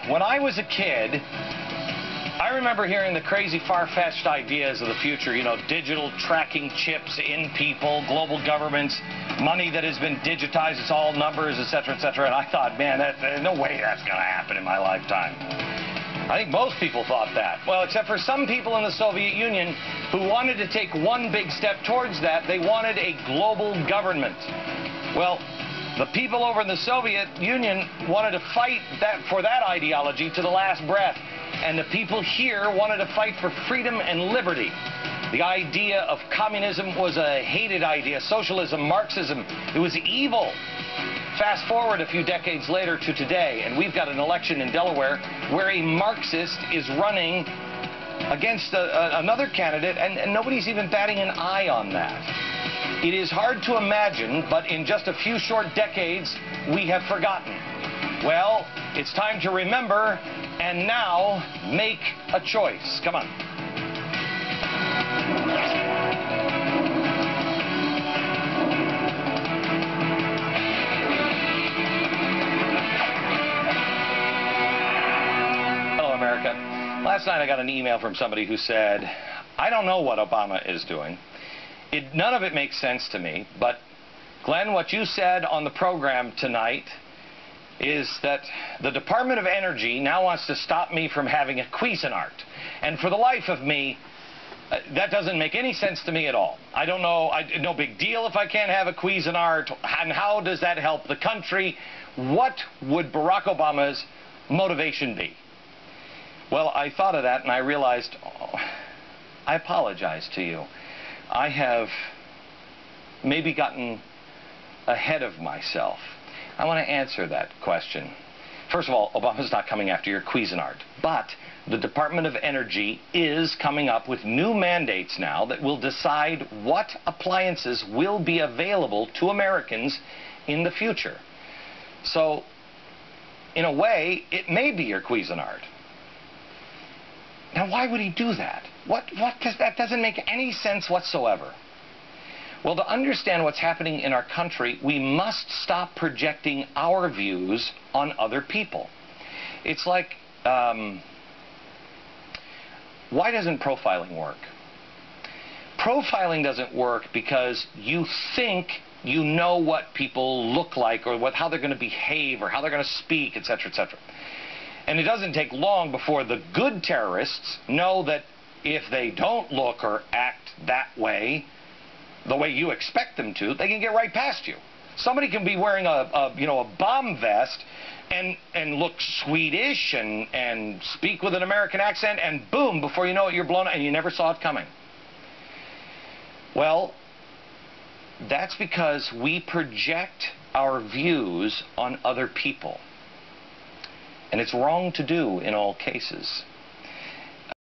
When I was a kid, I remember hearing the crazy far-fetched ideas of the future, you know, digital tracking chips in people, global governments, money that has been digitized, it's all numbers, etc., etc. And I thought, man, there's no way that's going to happen in my lifetime. I think most people thought that. Well, except for some people in the Soviet Union who wanted to take one big step towards that. They wanted a global government. Well, the people over in the Soviet Union wanted to fight for that ideology to the last breath. And the people here wanted to fight for freedom and liberty. The idea of communism was a hated idea. Socialism, Marxism, it was evil. Fast forward a few decades later to today, and we've got an election in Delaware where a Marxist is running against another candidate, and nobody's even batting an eye on that. It is hard to imagine, but in just a few short decades, we have forgotten. Well, it's time to remember, and now make a choice. Come on. Hello, America. Last night I got an email from somebody who said, I don't know what Obama is doing. None of it makes sense to me, but Glenn, what you said on the program tonight is that the Department of Energy now wants to stop me from having a Cuisinart. And for the life of me, that doesn't make any sense to me at all. I don't know, no big deal if I can't have a Cuisinart, and how does that help the country? What would Barack Obama's motivation be? Well, I thought of that and I realized, I apologize to you. I have maybe gotten ahead of myself. I want to answer that question. First of all, Obama's not coming after your Cuisinart, but the Department of Energy is coming up with new mandates now that will decide what appliances will be available to Americans in the future. So, in a way, it may be your Cuisinart. Now, why would he do that? That doesn't make any sense whatsoever. Well, to understand what's happening in our country, we must stop projecting our views on other people. It's like, why doesn't profiling work? Profiling doesn't work because you think you know what people look like, or how they're going to behave, or how they're going to speak, etc., etc. And it doesn't take long before the good terrorists know that if they don't look or act that way, the way you expect them to, they can get right past you. Somebody can be wearing a bomb vest and look Swedish and speak with an American accent, and boom, before you know it, you're blown out and you never saw it coming. Well, that's because we project our views on other people. And it's wrong to do in all cases.